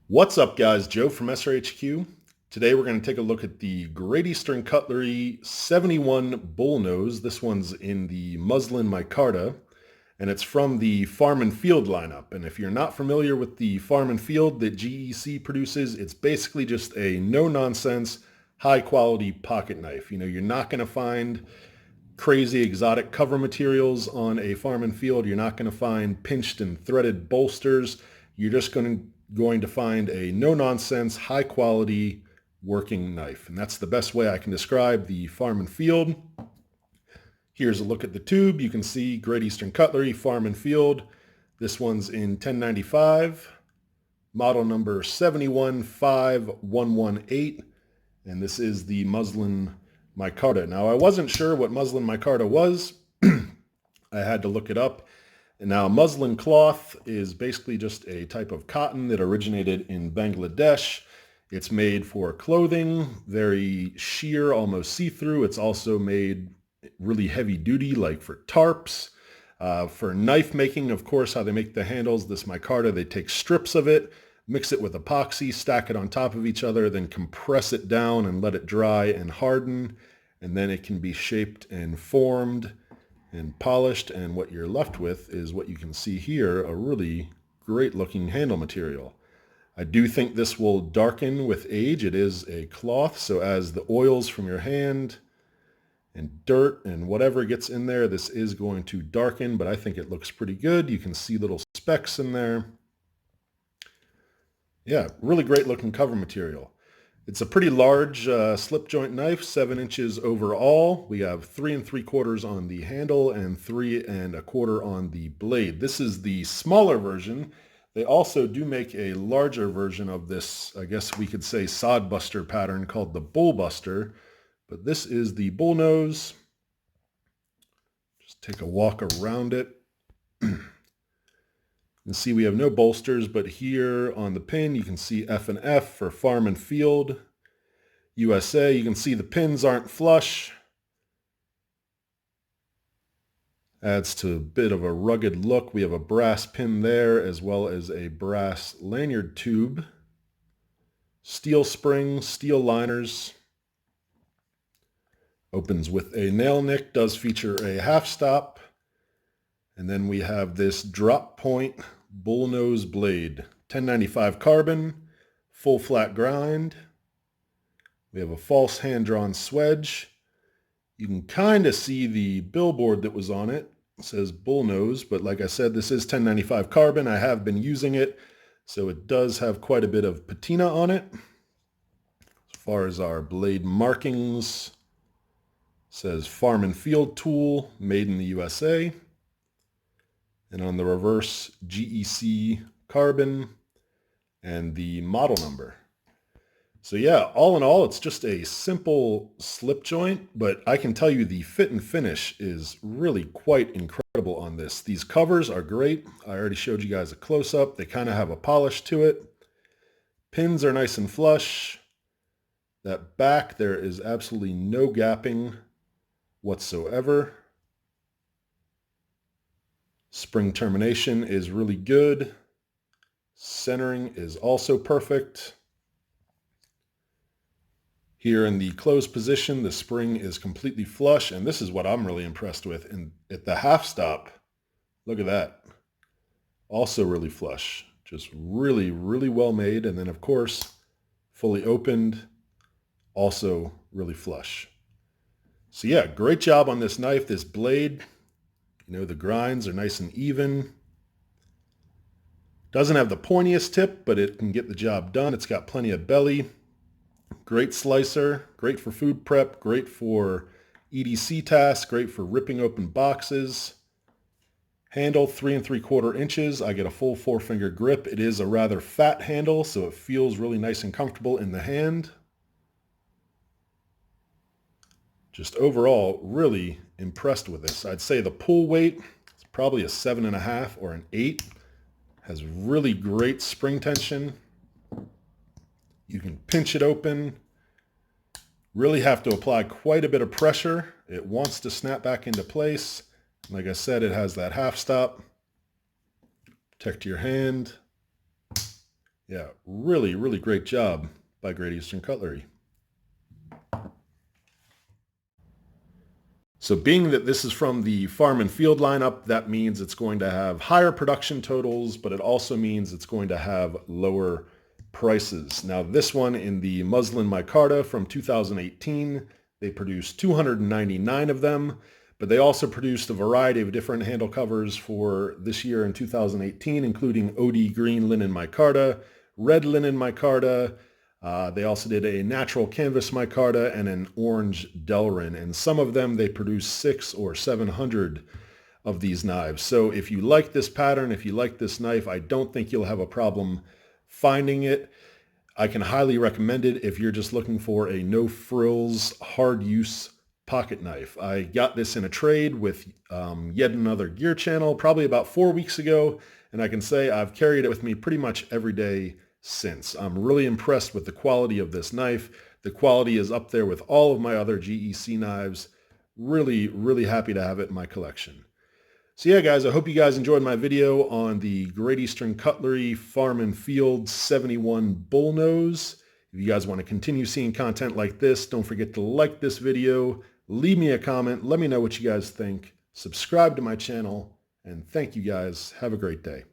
What's up, guys? Joe from SRHQ. Today we're going to take a look at the Great Eastern Cutlery 71 Bullnose. This one's in the muslin micarta, and it's from the Farm and Field lineup. And if you're not familiar with the Farm and Field that GEC produces, it's basically just a no-nonsense, high-quality pocket knife. You're not going to find crazy exotic cover materials on a Farm and Field. You're not going to find pinched and threaded bolsters. You're just going to find a no-nonsense, high-quality working knife. And that's the best way I can describe the Farm and Field. Here's a look at the tube. You can see Great Eastern Cutlery, Farm and Field. This one's in 1095, model number 715118, and this is the muslin micarta. Now, I wasn't sure what muslin micarta was. I had to look it up. And now, muslin cloth is basically just a type of cotton that originated in Bangladesh. It's made for clothing, very sheer, almost see-through. It's also made really heavy duty, like for tarps. For knife making, of course, how they make the handles, this micarta, they take strips of it, mix it with epoxy, stack it on top of each other, then compress it down and let it dry and harden. And then it can be shaped and formed and polished, and what you're left with is what you can see here, a really great looking handle material. I do think this will darken with age. It is a cloth, so as the oils from your hand and dirt and whatever gets in there, this is going to darken, but I think it looks pretty good. You can see little specks in there. Yeah, really great looking cover material. It's a pretty large slip joint knife, 7 inches overall. We have 3 3/4 on the handle and 3 1/4 on the blade. This is the smaller version. They also do make a larger version of this, I guess we could say, sodbuster pattern called the Bullbuster. But this is the Bullnose. Just take a walk around it. You can see we have no bolsters, but here on the pin, you can see F and F for Farm and Field, USA. You can see the pins aren't flush. Adds to a bit of a rugged look. We have a brass pin there, as well as a brass lanyard tube. Steel springs, steel liners. Opens with a nail nick, does feature a half stop. And then we have this drop point bullnose blade, 1095 carbon, full flat grind. We have a false hand-drawn swedge. You can kind of see the billboard that was on it. It says bullnose, but like I said, this is 1095 carbon. I have been using it, so it does have quite a bit of patina on it. As far as our blade markings, it says Farm and Field tool, made in the USA. And on the reverse, GEC carbon and the model number. So yeah, all in all, it's just a simple slip joint, but I can tell you the fit and finish is really quite incredible on this. These covers are great. I already showed you guys a close-up. They kind of have a polish to it. Pins are nice and flush. That back, there is absolutely no gapping whatsoever. Spring termination is really good. Centering is also perfect. Here in the closed position, the spring is completely flush, and this is what I'm really impressed with. And at the half stop, look at that. Also really flush. Just really, really well made. And then, of course, fully opened, also really flush. So yeah, great job on this knife, this blade. The grinds are nice and even. Doesn't have the pointiest tip, but it can get the job done. It's got plenty of belly. Great slicer, great for food prep, great for EDC tasks, great for ripping open boxes. Handle 3 3/4 inches. I get a full 4-finger grip. It is a rather fat handle, so it feels really nice and comfortable in the hand. Just overall, really impressed with this. I'd say the pull weight is probably a 7.5 or an 8. Has really great spring tension. You can pinch it open. Really have to apply quite a bit of pressure. It wants to snap back into place. Like I said, it has that half stop. Protect your hand. Yeah, really, really great job by Great Eastern Cutlery. So being that this is from the farm and field lineup, that means it's going to have higher production totals, but it also means it's going to have lower prices. Now this one in the muslin micarta from 2018, they produced 299 of them, but they also produced a variety of different handle covers for this year in 2018, including OD green linen micarta, red linen micarta. They also did a natural canvas micarta and an orange Delrin, and some of them they produce 600 or 700 of these knives. So if you like this pattern, if you like this knife, I don't think you'll have a problem finding it. I can highly recommend it if you're just looking for a no frills, hard use pocket knife. I got this in a trade with yet another gear channel probably about 4 weeks ago, and I can say I've carried it with me pretty much every day since. I'm really impressed with the quality of this knife. The quality is up there with all of my other GEC knives. Really, really happy to have it in my collection. So yeah, guys, I hope you guys enjoyed my video on the Great Eastern Cutlery Farm and Field 71 Bullnose. If you guys want to continue seeing content like this, don't forget to like this video, leave me a comment, let me know what you guys think, subscribe to my channel, and thank you guys. Have a great day.